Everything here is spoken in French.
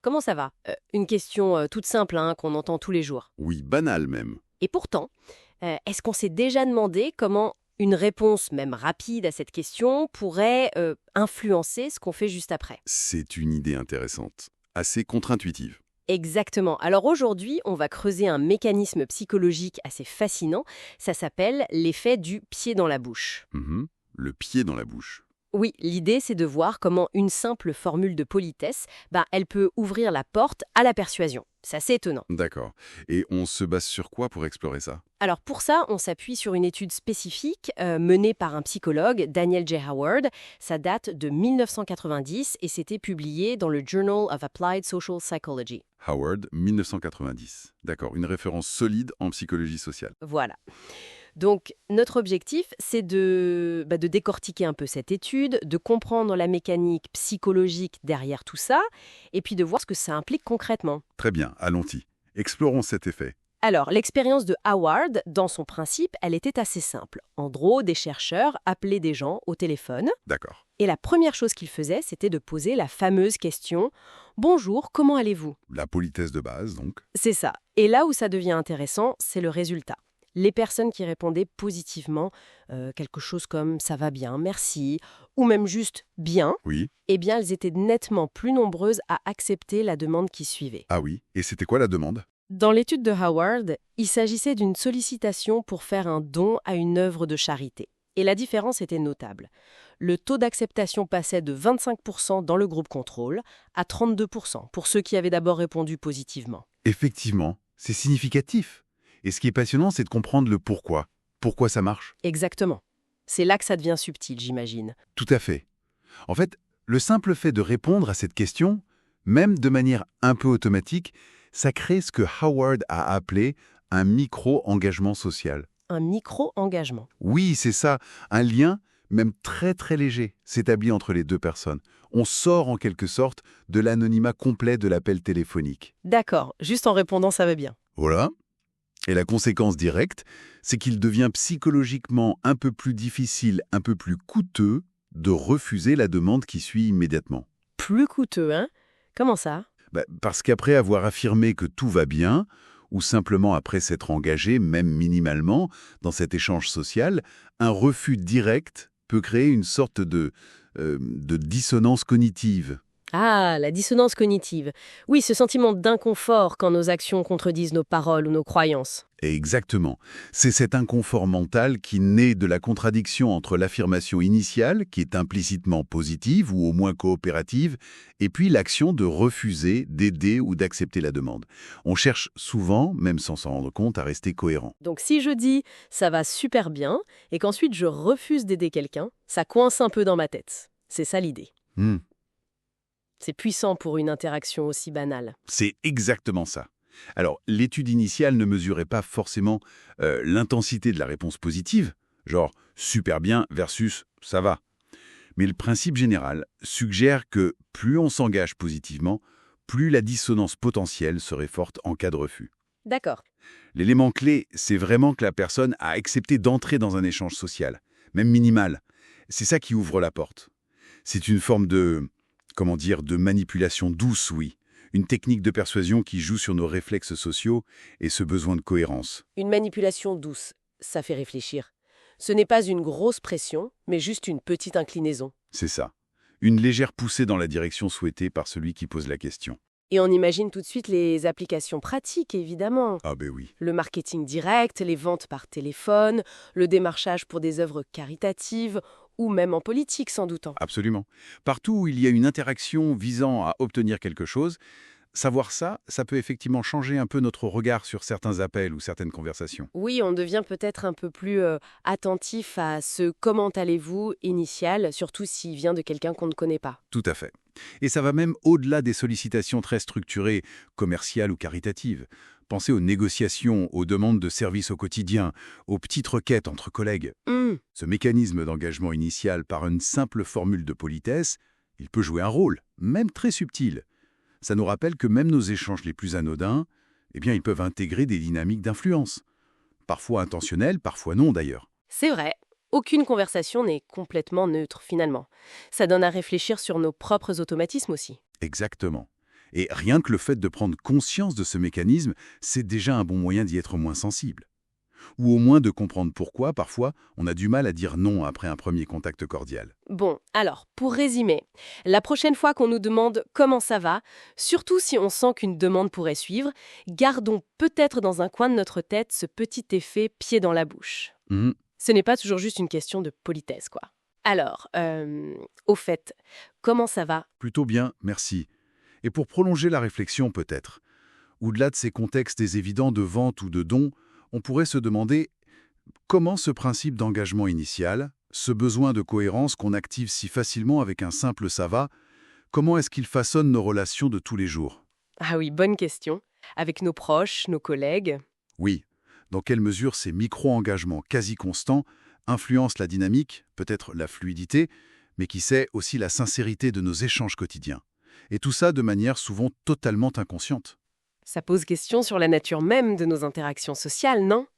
comment ça va? Une question toute simple hein, qu'on entend tous les jours. Oui, banal même. Et pourtant, est-ce qu'on s'est déjà demandé comment une réponse, même rapide à cette question, pourrait influencer ce qu'on fait juste après? C'est une idée intéressante. Assez contre-intuitive. Exactement. Alors aujourd'hui, on va creuser un mécanisme psychologique assez fascinant. Ça s'appelle l'effet du pied dans la bouche. Mhm. Le pied dans la bouche. Oui, l'idée, c'est de voir comment une simple formule de politesse, elle peut ouvrir la porte à la persuasion. C'est assez étonnant. D'accord. Et on se base sur quoi pour explorer ça? Alors pour ça, on s'appuie sur une étude spécifique menée par un psychologue, Daniel J. Howard. Ça date de 1990 et c'était publié dans le Journal of Applied Social Psychology. Howard, 1990. D'accord, une référence solide en psychologie sociale. Voilà. Donc, notre objectif, c'est de décortiquer un peu cette étude, de comprendre la mécanique psychologique derrière tout ça, et puis de voir ce que ça implique concrètement. Très bien, allons-y. Explorons cet effet. Alors, l'expérience de Howard, dans son principe, elle était assez simple. En gros, des chercheurs appelaient des gens au téléphone, D'accord. et la première chose qu'ils faisaient, c'était de poser la fameuse question « Bonjour, comment allez-vous ?» La politesse de base, donc. C'est ça. Et là où ça devient intéressant, c'est le résultat. Les personnes qui répondaient positivement, quelque chose comme « ça va bien, merci » ou même juste « bien Oui. » eh bien, elles étaient nettement plus nombreuses à accepter la demande qui suivait. Ah oui. Et c'était quoi la demande? Dans l'étude de Howard, il s'agissait d'une sollicitation pour faire un don à une œuvre de charité. Et la différence était notable. Le taux d'acceptation passait de 25% dans le groupe contrôle à 32% pour ceux qui avaient d'abord répondu positivement. Effectivement, c'est significatif. Et ce qui est passionnant, c'est de comprendre le pourquoi. Pourquoi ça marche? Exactement. C'est là que ça devient subtil, j'imagine. Tout à fait. En fait, le simple fait de répondre à cette question, même de manière un peu automatique, ça crée ce que Howard a appelé un micro-engagement social. Un micro-engagement. Oui, c'est ça, un lien, même très très léger, s'établit entre les deux personnes. On sort en quelque sorte de l'anonymat complet de l'appel téléphonique. D'accord, juste en répondant, ça va bien. Voilà. Et la conséquence directe, c'est qu'il devient psychologiquement un peu plus difficile, un peu plus coûteux de refuser la demande qui suit immédiatement. Plus coûteux, hein? Comment ça? Parce qu'après avoir affirmé que tout va bien, ou simplement après s'être engagé, même minimalement, dans cet échange social, un refus direct peut créer une sorte de dissonance cognitive. Ah, la dissonance cognitive. Oui, ce sentiment d'inconfort quand nos actions contredisent nos paroles ou nos croyances. Et exactement. C'est cet inconfort mental qui naît de la contradiction entre l'affirmation initiale, qui est implicitement positive ou au moins coopérative, et puis l'action de refuser, d'aider ou d'accepter la demande. On cherche souvent, même sans s'en rendre compte, à rester cohérent. Donc si je dis ça va super bien et qu'ensuite je refuse d'aider quelqu'un, ça coince un peu dans ma tête. C'est ça l'idée. Hmm, C'est puissant pour une interaction aussi banale. c'est exactement ça. Alors, l'étude initiale ne mesurait pas forcément l'intensité de la réponse positive, genre super bien versus ça va. Mais le principe général suggère que plus on s'engage positivement, plus la dissonance potentielle serait forte en cas de refus. D'accord. L'élément clé, c'est vraiment que la personne a accepté d'entrer dans un échange social, même minimal. C'est ça qui ouvre la porte. C'est une forme de manipulation douce, oui. Une technique de persuasion qui joue sur nos réflexes sociaux et ce besoin de cohérence. Une manipulation douce, ça fait réfléchir. Ce n'est pas une grosse pression, mais juste une petite inclinaison. C'est ça. Une légère poussée dans la direction souhaitée par celui qui pose la question. Et on imagine tout de suite les applications pratiques, évidemment. Ah ben oui. Le marketing direct, les ventes par téléphone, le démarchage pour des œuvres caritatives, ou même en politique, sans doute. Absolument. Partout où il y a une interaction visant à obtenir quelque chose, savoir ça, ça peut effectivement changer un peu notre regard sur certains appels ou certaines conversations. Oui, on devient peut-être un peu plus attentif à ce «comment allez-vous» initial, surtout s'il vient de quelqu'un qu'on ne connaît pas. Tout à fait. Et ça va même au-delà des sollicitations très structurées, commerciales ou caritatives. Pensez aux négociations, aux demandes de services au quotidien, aux petites requêtes entre collègues. Ce mécanisme d'engagement initial par une simple formule de politesse, il peut jouer un rôle, même très subtil. Ça nous rappelle que même nos échanges les plus anodins, eh bien, ils peuvent intégrer des dynamiques d'influence. Parfois intentionnelles, parfois non d'ailleurs. C'est vrai. Aucune conversation n'est complètement neutre, finalement. Ça donne à réfléchir sur nos propres automatismes aussi. Exactement. Et rien que le fait de prendre conscience de ce mécanisme, c'est déjà un bon moyen d'y être moins sensible. Ou au moins de comprendre pourquoi, parfois, on a du mal à dire non après un premier contact cordial. Bon, alors, pour résumer, la prochaine fois qu'on nous demande comment ça va, surtout si on sent qu'une demande pourrait suivre, gardons peut-être dans un coin de notre tête ce petit effet pied dans la bouche. Mhm. Ce n'est pas toujours juste une question de politesse, quoi. Alors, au fait, comment ça va? Plutôt bien, merci. Et pour prolonger la réflexion peut-être, au-delà de ces contextes évidents de vente ou de don, on pourrait se demander comment ce principe d'engagement initial, ce besoin de cohérence qu'on active si facilement avec un simple «ça va», comment est-ce qu'il façonne nos relations de tous les jours? Ah oui, bonne question. Avec nos proches, nos collègues. Oui, dans quelle mesure ces micro-engagements quasi constants influencent la dynamique, peut-être la fluidité, mais qui sait aussi la sincérité de nos échanges quotidiens. Et tout ça de manière souvent totalement inconsciente. Ça pose question sur la nature même de nos interactions sociales, non?